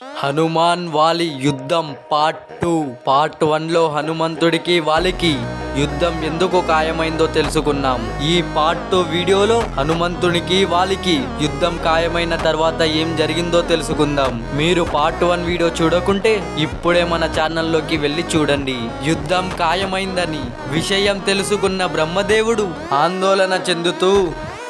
హనుమాన్ వాలి యుద్ధం part 2. Part 1లో హనుమంతుడికి వాలికి యుద్ధం ఎందుకు ఖాయమైందో తెలుసుకున్నాం. ఈ పార్ట్ 2 వీడియోలో హనుమంతుడికి వాలికి యుద్ధం ఖాయమైన తర్వాత ఏం జరిగిందో తెలుసుకుందాం. మీరు పార్ట్ 1 వీడియో చూడకుంటే ఇప్పుడే మన ఛానల్లోకి వెళ్ళి చూడండి. యుద్ధం ఖాయమైందని విషయం తెలుసుకున్న బ్రహ్మదేవుడు ఆందోళన చెందుతూ,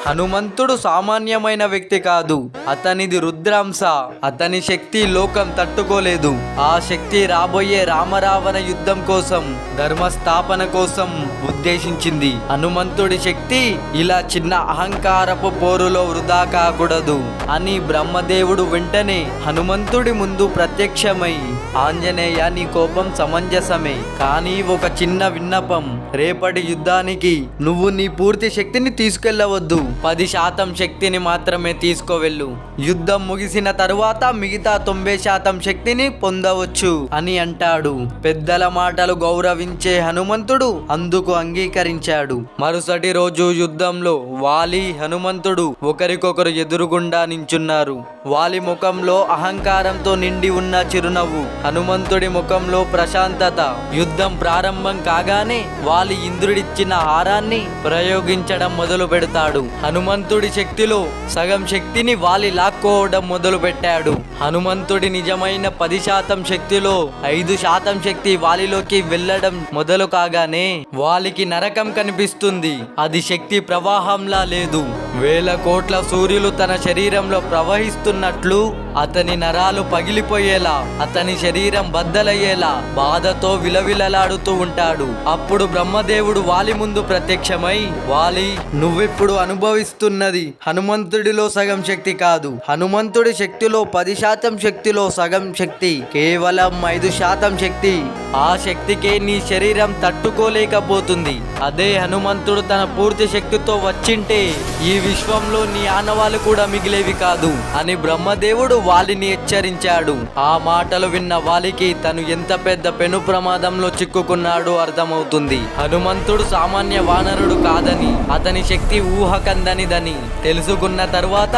హనుమంతుడు సామాన్యమైన వ్యక్తి కాదు, అతనిది రుద్రాంశ, అతని శక్తి లోకం తట్టుకోలేదు. ఆ శక్తి రాబోయే రామరావణ యుద్ధం కోసం, ధర్మస్థాపన కోసం ఉద్దేశించింది. హనుమంతుడి శక్తి ఇలా చిన్న అహంకారపు పోరులో వృధా కాకూడదు అని బ్రహ్మదేవుడు వెంటనే హనుమంతుడి ముందు ప్రత్యక్షమై, ఆంజనేయ, నీ కోపం సమంజసమే, కానీ ఒక చిన్న విన్నపం. రేపటి యుద్ధానికి నువ్వు నీ పూర్తి శక్తిని తీసుకెళ్లవద్దు, 10% శక్తిని మాత్రమే తీసుకోవెళ్ళు. యుద్ధం ముగిసిన తరువాత మిగతా 90% శక్తిని పొందవచ్చు అని అంటాడు. పెద్దల మాటలు గౌరవించే హనుమంతుడు అందుకు అంగీకరించాడు. మరుసటి రోజు యుద్ధంలో వాలి, హనుమంతుడు ఒకరికొకరు ఎదురుగుండా నించున్నారు. వాలి ముఖంలో అహంకారంతో నిండి ఉన్న చిరునవ్వు, హనుమంతుడి ముఖంలో ప్రశాంతత. యుద్ధం ప్రారంభం కాగానే వాలి ఇంద్రుడిచ్చిన హారాన్ని ప్రయోగించడం మొదలు పెడతాడు. హనుమంతుడి శక్తిలో సగం శక్తిని వాలి లాక్కోవడం మొదలు పెట్టాడు. హనుమంతుడి నిజమైన 10% శక్తిలో 5% శక్తి వాలిలోకి వెళ్ళడం మొదలు కాగానే వాలికి నరకం కనిపిస్తుంది. అది శక్తి ప్రవాహంలా లేదు, వేల కోట్ల సూర్యులు తన శరీరంలో ప్రవహిస్తున్నట్లు అతని నరాలు పగిలిపోయేలా, అతని శరీరం బద్దలయ్యేలా బాధతో విలవిలలాడుతూ ఉంటాడు. అప్పుడు బ్రహ్మదేవుడు వాలి ముందు ప్రత్యక్షమై, వాలి, నువ్విప్పుడు అనుభవిస్తున్నది హనుమంతుడిలో సగం శక్తి కాదు, హనుమంతుడి శక్తిలో 10% శక్తిలో సగం శక్తి, కేవలం 5% శక్తి. ఆ శక్తికే నీ శరీరం తట్టుకోలేకపోతుంది. అదే హనుమంతుడు తన పూర్తి శక్తితో వచ్చింటే ఈ విశ్వంలో నీ ఆనవాళ్ళు కూడా మిగిలేవి కాదు అని బ్రహ్మదేవుడు వాలిని హెచ్చరించాడు. ఆ మాటలు విన్న వాలికి తను ఎంత పెద్ద పెను ప్రమాదంలో చిక్కుకున్నాడో అర్థమవుతుంది. హనుమంతుడు సామాన్య వానరుడు కాదని, అతని శక్తి ఊహకందనిదని తెలుసుకున్న తరువాత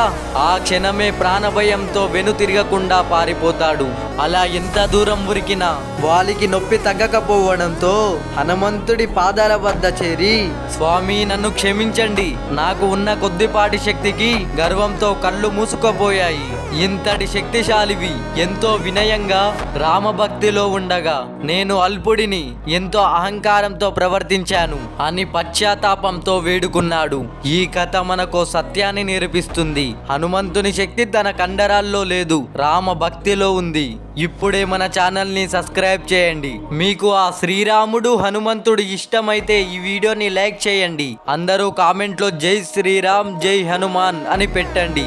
ఆ క్షణమే ప్రాణభయంతో వెనుతిరగకుండా పారిపోతాడు. అలా ఎంత దూరం ఉరికినా వాలికి నొప్పి తగ్గకపోవడంతో హనుమంతుడి పాదాల వద్ద చేరి, స్వామి, నన్ను క్షమించండి, నాకు ఉన్న కొద్దిపాటి శక్తికి గర్వంతో కళ్ళు మూసుకుపోయాయి. ఇంతటి శక్తిశాలివి ఎంతో వినయంగా రామభక్తిలో ఉండగా నేను అల్పుడిని, ఎంతో అహంకారంతో ప్రవర్తించాను అని పశ్చాత్తాపంతో వేడుకున్నాడు. ఈ కథ మనకు సత్యాన్ని నేర్పిస్తుంది. హనుమంతుని శక్తి తన కండరాల్లో లేదు, రామ భక్తిలో ఉంది. ఇప్పుడే మన ఛానల్ని సబ్స్క్రైబ్ చేయండి. మీకు ఆ శ్రీరాముడు హనుమంతుడు ఇష్టమైతే ఈ వీడియోని లైక్ చేయండి. అందరూ కామెంట్లో జై శ్రీరామ్, జై హనుమాన్ అని పెట్టండి.